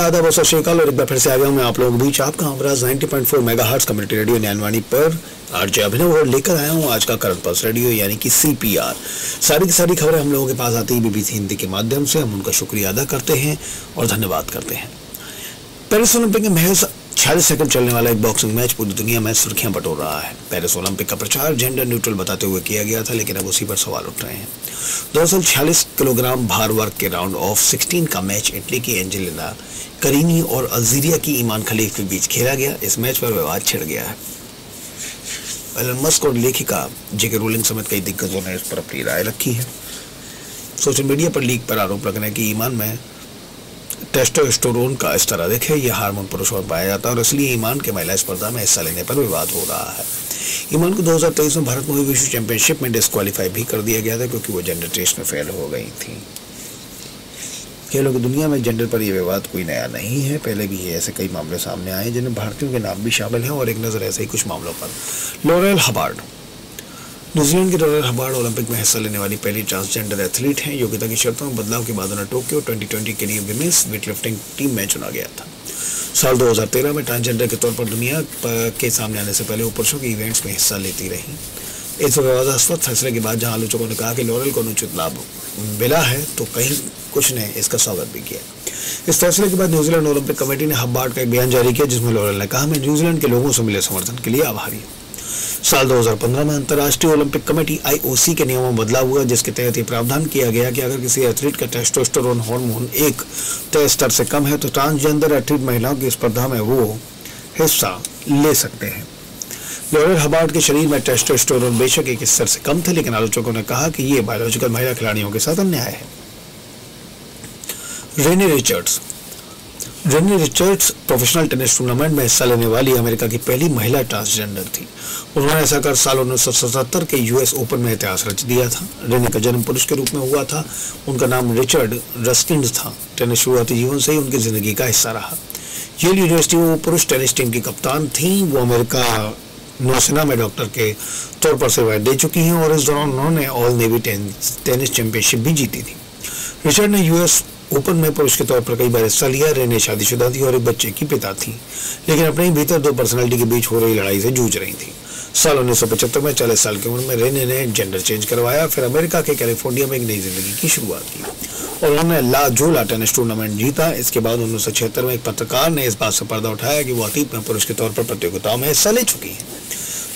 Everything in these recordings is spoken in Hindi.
आदाब और सत श्री अकाल और एक बार फिर से आ गया हूं मैं आप लोगों के बीच आपका Humraaz 90.4 megahertz community radio Gyanvani पर आरजे अभिनव और लेकर आया हूं आज का करंट पल्स रेडियो यानी कि CPR। सारी की सारी खबरें हम लोगों के पास आती है BBC हिंदी के माध्यम से। हम उनका शुक्रिया अदा करते हैं और धन्यवाद करते हैं। पेरिस ओलंपिक में महज 46 सेकंड चलने वाला एक बॉक्सिंग मैच पूरी दुनिया में सुर्खियां बटोर रहा है। पेरिस ओलंपिक का प्रचार जेंडर न्यूट्रल बताते हुए किया गया था, लेकिन अब उसी पर सवाल उठ रहे हैं। दरअसल 46 किलोग्राम भार वर्ग के राउंड ऑफ 16 का मैच इटली की एंजेलिना करीनी और अल्जीरिया की ईमान खलीफ के बीच खेला गया। इस मैच पर विवाद छिड़ गया है। एलन मस्क और लेखिका जेके रोलिंग समेत कई दिग्गजों ने इस पर अपनी राय रखी है। सोशल मीडिया पर लीक पर आरोप लगने की ईमान में टेस्टोस्टेरोन का इस तरह देखे यह हार्मोन पुरुषों में पाया जाता है और इसलिए ईमान के महिला स्पर्धा में हिस्सा लेने पर विवाद हो रहा है। ईमान को 2023 में भारत में हुई विश्व चैंपियनशिप में डिस्क्वालीफाई भी कर दिया गया था क्योंकि वो जेंडर टेस्ट में फेल हो गई थी। खेलों की दुनिया में जेंडर पर यह विवाद कोई नया नहीं है। पहले भी ऐसे कई मामले सामने आए जिनमें भारतीयों के नाम भी शामिल हैं और एक नजर ऐसे ही कुछ मामलों पर। लॉरेल हबार्ड न्यूजीलैंड की लॉरेल हबार्ड ओलंपिक में हिस्सा लेने वाली पहली ट्रांसजेंडर एथलीट हैं। योग्यता की शर्तों में बदलाव के बाद उन्हें टोक्यो 2020 के लिए विमेंस वेटलिफ्टिंग टीम में चुना गया था। साल 2013 में ट्रांसजेंडर के तौर पर दुनिया के सामने आने से पहले वो पुरुषों के इवेंट्स में हिस्सा लेती रही। इस विवादास्पद फैसले के बाद जहां आलोचकों ने कहा कि लॉरेल को अनुचित लाभ मिला है, तो कहीं कुछ ने इसका स्वागत भी किया। इस फैसले के बाद न्यूजीलैंड ओलंपिक कमेटी ने हबार्ड का एक बयान जारी किया जिसमें लॉरेल ने कहा, मैं न्यूजीलैंड के लोगों से मिले समर्थन के लिए आभारी हूँ। साल 2015 में अंतर्राष्ट्रीय ओलंपिक कमेटी IOC के नियमों में बदलाव हुआ जिसके तहत ये प्रावधान किया गया कि अगर किसी एथलीट का टेस्टोस्टेरोन हार्मोन एक तय स्तर से कम है तो ट्रांसजेंडर एथलीट महिलाओं की स्पर्धा में वो हिस्सा ले सकते हैं। लॉरेल हबार्ड के शरीर में टेस्टोस्टेरोन बेशक एक स्तर से कम थे, लेकिन आलोचकों ने कहा कि ये बायोलॉजिकल महिला खिलाड़ियों के साथ अन्याय है। रेनी रिचर्ड्स प्रोफेशनल टेनिस टूर्नामेंट में हिस्सा लेने वाली अमेरिका की पहली महिला ट्रांसजेंडर थी। उन्होंने ऐसा कर साल 1977 के US ओपन में इतिहास रच दिया था। रेनी का जन्म पुरुष के रूप में हुआ था। उनका नाम रिचर्ड रस्किंड था। टेनिस शुरुआती जीवन से ही उनकी जिंदगी का हिस्सा रहा। येल यूनिवर्सिटी में वो पुरुष टेनिस टीम की कप्तान थी। वो अमेरिका नौसेना में डॉक्टर के तौर पर सेवाएं दे चुकी हैं और इस दौरान उन्होंने ऑल नेवी टेनिस चैंपियनशिप भी जीती थी। रिचर्ड ने US ओपन में पुरुष के तौर पर कई बार हिस्सा लिया। रेने शादीशुदा थी और एक बच्चे की पिता थी, लेकिन अपने ही भीतर दो पर्सनालिटी के बीच हो रही लड़ाई से जूझ रही थी। साल 1975 में 40 साल की उम्र में रेने ने जेंडर चेंज करवाया, फिर अमेरिका के कैलिफोर्निया में एक नई जिंदगी की शुरुआत की और उन्होंने ला जोला टेनिस टूर्नामेंट जीता। इसके बाद 1976 में एक पत्रकार ने इस बात से पर्दा उठाया कि वो अतीत में पुरुष के तौर पर प्रतियोगिताओं में हिस्सा ले चुकी है।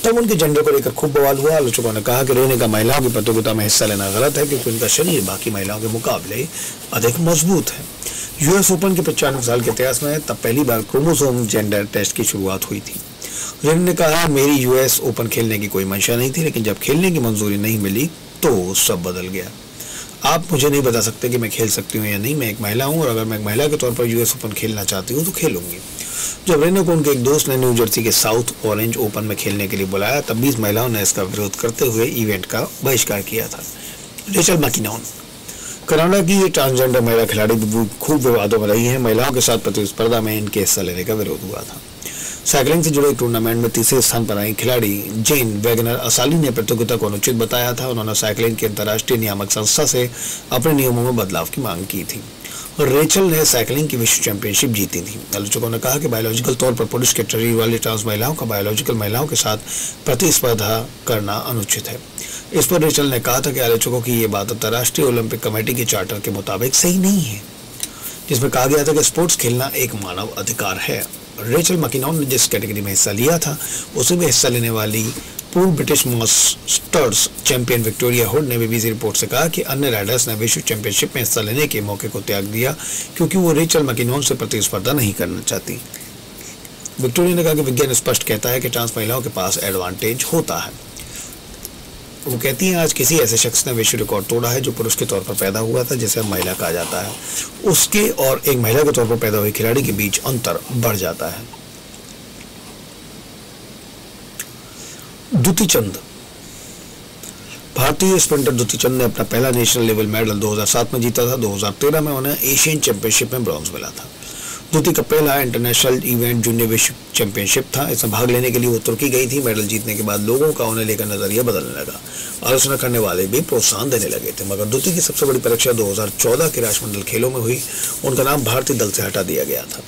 तब उनके जेंडर को लेकर खूब बवाल हुआ। आलोचकों ने कहा कि रेने का महिलाओं की प्रतियोगिता में हिस्सा लेना गलत है क्योंकि उनका शरीर बाकी महिलाओं के मुकाबले अधिक मजबूत है। US ओपन के 95 साल के इतिहास में तब पहली बार क्रोमोसोम जेंडर टेस्ट की शुरुआत हुई थी। रेने ने कहा, मेरी US ओपन खेलने की कोई मंशा नहीं थी, लेकिन जब खेलने की मंजूरी नहीं मिली तो सब बदल गया। आप मुझे नहीं बता सकते कि मैं खेल सकती हूँ या नहीं। मैं एक महिला हूँ और अगर मैं एक महिला के तौर पर US ओपन खेलना चाहती हूँ तो खेलूंगी। जब रेने को उनके एक दोस्त ने न्यू जर्सी के साउथ ऑरेंज ओपन में खेलने के लिए बुलाया तब 20 महिलाओं ने इसका विरोध करते हुए इवेंट का बहिष्कार किया था। रेचल मैकिनॉन कनाडा की ये ट्रांसजेंडर महिला खिलाड़ी भी खूब विवादों में रही है। महिलाओं के साथ प्रतिस्पर्धा में इनके हिस्सा लेने का विरोध हुआ था। साइकिलिंग से जुड़े टूर्नामेंट में तीसरे स्थान पर आई खिलाड़ी जेन वैगनर असाली ने प्रतियोगिता को अनुचित बताया था। उन्होंने साइकिलिंग की अंतर्राष्ट्रीय नियामक संस्था से अपने नियमों में बदलाव की मांग की थी। रेचल ने साइकिलिंग की विश्व चैंपियनशिप जीती थी। आलोचकों ने कहा कि बायोलॉजिकल तौर पर पुरुष के शरीर वाली ट्रांस महिलाओं का बायोलॉजिकल महिलाओं के साथ प्रतिस्पर्धा करना अनुचित है। इस पर रेचल ने कहा था कि आलोचकों की ये बात अंतर्राष्ट्रीय ओलंपिक कमेटी के चार्टर के मुताबिक सही नहीं है, जिसमें कहा गया था कि स्पोर्ट्स खेलना एक मानव अधिकार है। रेचल मैकिनॉन ने जिस कैटेगरी में हिस्सा लिया था उसी में हिस्सा लेने वाली पूर्व British masters champion Victoria hood ने BBC रिपोर्ट से कहा कि अन्य राइडर्स ने विश्व चैंपियनशिप में हिस्सा लेने के मौके को त्याग दिया क्योंकि वो रेचल मैकिनॉन से प्रतिस्पर्धा नहीं करना चाहती। विक्टोरिया ने कहा कि विज्ञान स्पष्ट कहता है कि ट्रांस महिलाओं के पास एडवांटेज होता है। वो कहती हैं, आज किसी ऐसे शख्स ने विश्व रिकॉर्ड तोड़ा है जो पुरुष के तौर पर पैदा हुआ था, जिसे महिला कहा जाता है। उसके और एक महिला के तौर पर पैदा हुई खिलाड़ी के बीच अंतर बढ़ जाता है। दुती चंद भारतीय स्प्रिंटर दुती चंद ने अपना पहला नेशनल लेवल मेडल 2007 में जीता था। 2013 में उन्हें एशियन चैंपियनशिप में ब्रॉन्ज मिला था। दुती का पहला इंटरनेशनल इवेंट जूनियर विश्व चैंपियनशिप था। इसमें भाग लेने के लिए वो तुर्की गई थी। मेडल जीतने के बाद लोगों का उन्हें लेकर नजरिया बदलने लगा। आलोचना करने वाले भी प्रोत्साहन देने लगे थे। मगर द्युति की सबसे बड़ी परीक्षा 2014 के राष्ट्रमंडल खेलों में हुई। उनका नाम भारतीय दल से हटा दिया गया था।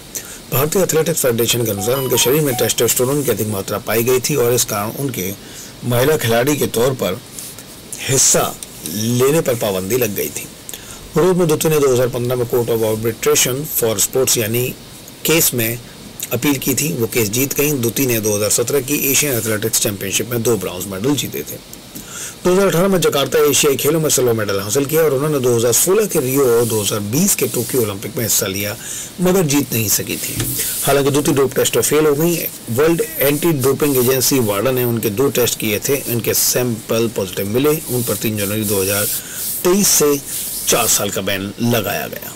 भारतीय एथलेटिक्स फेडरेशन के अनुसार उनके शरीर में टेस्टोस्टेरोन की अधिक मात्रा पाई गई थी और इस कारण उनके महिला खिलाड़ी के तौर पर हिस्सा लेने पर पाबंदी लग गई थी। विरोध में द्युति ने 2015 में court of arbitration for sports यानी केस में अपील की थी। वो केस जीत गई। द्युति ने 2017 की एशियन एथलेटिक्स चैंपियनशिप में 2 ब्रॉन्ज मेडल जीते थे। 2018 में जकार्ता एशियाई खेलों में सिल्वर मेडल हासिल किया और उन्होंने 2016 के रियो और 2020 के टोक्यो ओलंपिक में हिस्सा लिया, मगर जीत नहीं सकी थी। हालांकि द्युति डोप टेस्ट में फेल हो गई। वर्ल्ड एंटी डोपिंग एजेंसी वाडा ने उनके 2 टेस्ट किए थे। इनके सैंपल पॉजिटिव मिले। उन पर 3 जनवरी 2023 से 4 साल का बैन लगाया गया।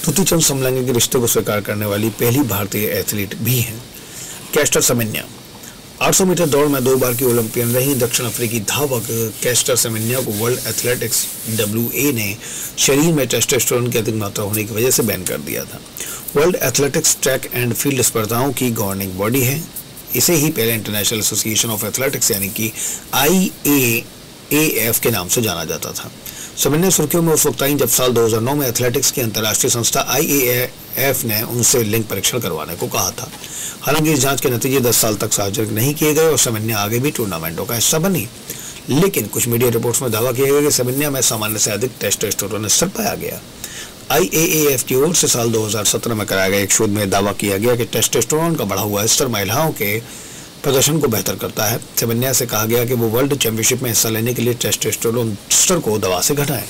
द्युति चंद समलैंगिक रिश्ते को स्वीकार करने वाली पहली भारतीय एथलीट भी हैं। कैस्टर सेमेन्या 800 मीटर दौड़ में 2 बार की ओलंपियन रही दक्षिण अफ्रीकी धावक कैस्टर सेमेन्या को वर्ल्ड एथलेटिक्स WA ने शरीर में टेस्टोस्टेरोन की अधिक मात्रा होने की वजह से बैन कर दिया था। World athletics track and field स्पर्धाओं की गवर्निंग बॉडी है। इसे ही पहले इंटरनेशनल एसोसिएशन ऑफ एथलेटिक्स यानी कि IAAF के नाम से जाना जाता था। सेमेन्या सुर्खियों में उस वक्त आई जब साल 2009 में एथलेटिक्स की अंतर्राष्ट्रीय संस्था IAAF ने उनसे लिंग परीक्षण करवाने को कहा था। हालांकि इस जांच के नतीजे 10 साल तक सार्वजनिक नहीं किए गए और सेमेन्या आगे भी टूर्नामेंटों का हिस्सा बनी। लेकिन कुछ मीडिया रिपोर्ट्स में दावा किया गया कि सेमेन्या में सामान्य से अधिक टेस्टोस्टेरोन स्तर पाया गया। IAAF की ओर से साल 2017 में कराए गए एक शोध में दावा किया गया कि टेस्टोस्टेरोन का बढ़ा हुआ स्तर महिलाओं के प्रदर्शन को बेहतर करता है। सेमेन्या से कहा गया कि वो वर्ल्ड चैंपियनशिप में हिस्सा लेने के लिए टेस्टोस्टेरोन स्तर को दवा से घटाएं।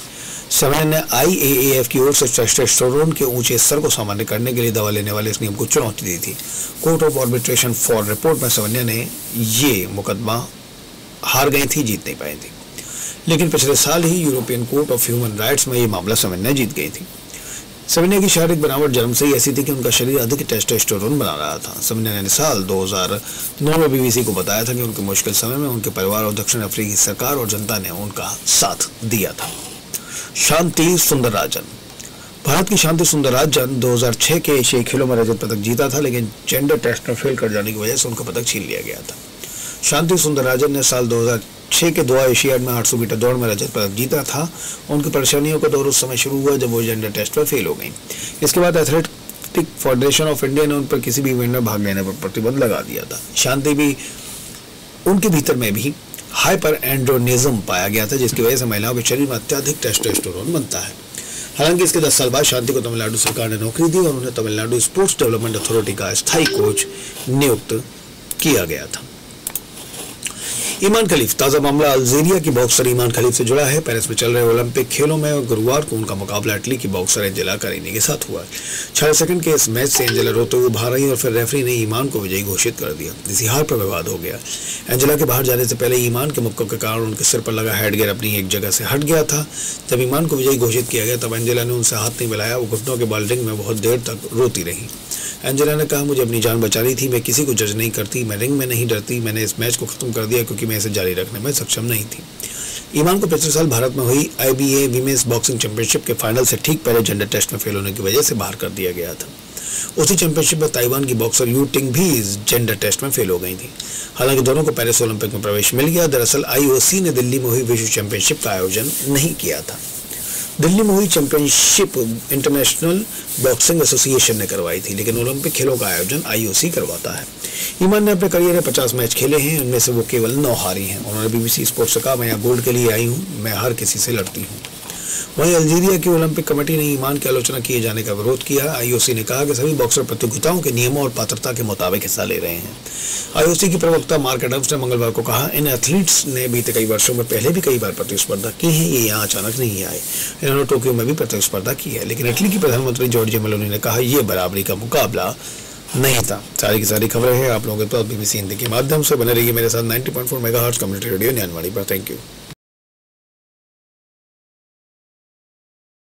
सेमेन्या ने IAAF की ओर से टेस्टोस्टेरोन के ऊंचे स्तर को सामान्य करने के लिए दवा लेने वाले इस नियम को चुनौती दी थी। Court of arbitration for report में सेमेन्या ने ये मुकदमा हार गई थी, जीत नहीं पाई थी। लेकिन पिछले साल ही European Court of Human Rights में ये मामला सेमेन्या जीत गई थी। सेमेन्या की शारीरिक बनावट जन्म से ही ऐसी थी कि उनका शरीर अधिक टेस्टोस्टेरोन बना रहा था। सेमेन्या ने साल 2009 में BBC को बताया था कि उनके मुश्किल समय में उनके परिवार और दक्षिण अफ्रीकी सरकार और जनता ने उनका साथ दिया था। शांति सुंदरराजन भारत की शांति सुंदरराजन 2006 के एशियाई खेलों में रजत पदक जीता था, लेकिन जेंडर टेस्ट में फेल कर जाने की वजह से उनका पदक छीन लिया गया था। शांति सुंदरराजन ने साल 2006 के दोहा एशियाड में 800 मीटर दौड़ में रजत पदक जीता था। उनकी परेशानियों का दौर उस समय शुरू हुआ जब वो जेंडर टेस्ट में फेल हो गई। इसके बाद एथलेटिक फेडरेशन ऑफ इंडिया ने उन पर किसी भी इवेंट में भाग लेने पर प्रतिबंध लगा दिया था। शांति भी उनके भीतर में भी हाइपर एंड्रोनिज्म पाया गया था, जिसकी वजह से महिलाओं के शरीर में अत्यधिक टेस्टोस्टेरोन बनता है। हालांकि इसके 10 साल बाद शांति को तमिलनाडु सरकार ने नौकरी दी और उन्हें तमिलनाडु स्पोर्ट्स डेवलपमेंट अथॉरिटी का स्थायी कोच नियुक्त किया गया था। ईमान खलीफ ताजा मामला अल्जीरिया की बॉक्सर ईमान खलीफ से जुड़ा है। पेरिस में चल रहे ओलंपिक खेलों में गुरुवार को उनका मुकाबला इटली की बॉक्सर एंजेला करीनी के साथ हुआ। 6 सेकंड के इस मैच से एंजेला रोते हुए बाहर आई और फिर रेफरी ने ईमान को विजयी घोषित कर दिया। इसी हार पर विवाद हो गया। एंजेला के बाहर जाने से पहले ईमान के मुक्के के कारण उनके सिर पर लगा हेडगियर अपनी एक जगह से हट गया था। जब ईमान को विजयी घोषित किया गया तब एंजेला ने उनसे हाथ नहीं मिलाया। वो घुटनों के बल रिंग में बहुत देर तक रोती रही। एंजेला ने कहा, मुझे अपनी जान बचानी थी, मैं किसी को जज नहीं करती, मैं रिंग में नहीं डरती, मैंने इस मैच को खत्म कर दिया क्योंकि मैं इसे जारी रखने में सक्षम नहीं थी। ईमान को पिछले साल भारत में हुई IBA वीमेंस बॉक्सिंग चैंपियनशिप के फाइनल से ठीक पहले जेंडर टेस्ट में फेल होने की वजह से बाहर कर दिया गया था। उसी चैंपियनशिप में ताइवान की बॉक्सर यू टिंग भी इस जेंडर टेस्ट में फेल हो गई थी। हालांकि दोनों को पेरिस ओलंपिक में प्रवेश मिल गया। दरअसल IOC ने दिल्ली में हुई विश्व चैंपियनशिप का आयोजन नहीं किया था। दिल्ली में हुई चैंपियनशिप इंटरनेशनल बॉक्सिंग एसोसिएशन ने करवाई थी, लेकिन ओलंपिक खेलों का आयोजन IOC करवाता है। ईमान ने अपने करियर में 50 मैच खेले हैं, उनमें से वो केवल 9 हारी हैं। उन्होंने BBC स्पोर्ट्स से कहा, मैं यहाँ गोल्ड के लिए आई हूँ, मैं हर किसी से लड़ती हूँ। वहीं अल्जीरिया की ओलंपिक कमेटी ने ईमान की आलोचना किए जाने का विरोध किया। IOC ने कहा कि सभी बॉक्सर प्रतियोगिताओं के नियमों और पात्रता के मुताबिक हिस्सा ले रहे हैं। IOC की प्रवक्ता मार्क एडम्स ने मंगलवार को कहा, इन एथलीट्स ने बीते कई वर्षों में पहले भी कई बार प्रतिस्पर्धा की है, ये यहाँ अचानक नहीं आए। इन्होंने टोक्यो में भी प्रतिस्पर्धा की है। लेकिन इटली की प्रधानमंत्री जॉर्जिया मेलोनी ने कहा, यह बराबरी का मुकाबला नहीं था। सारी की सारी खबरें हैं आप लोगों के पास BBC हिंदी के माध्यम से। बने रहिए मेरे साथ 90.4 मेगाहर्ट्ज कम्युनिटी रेडियो ज्ञानवाणी पर। Thank you.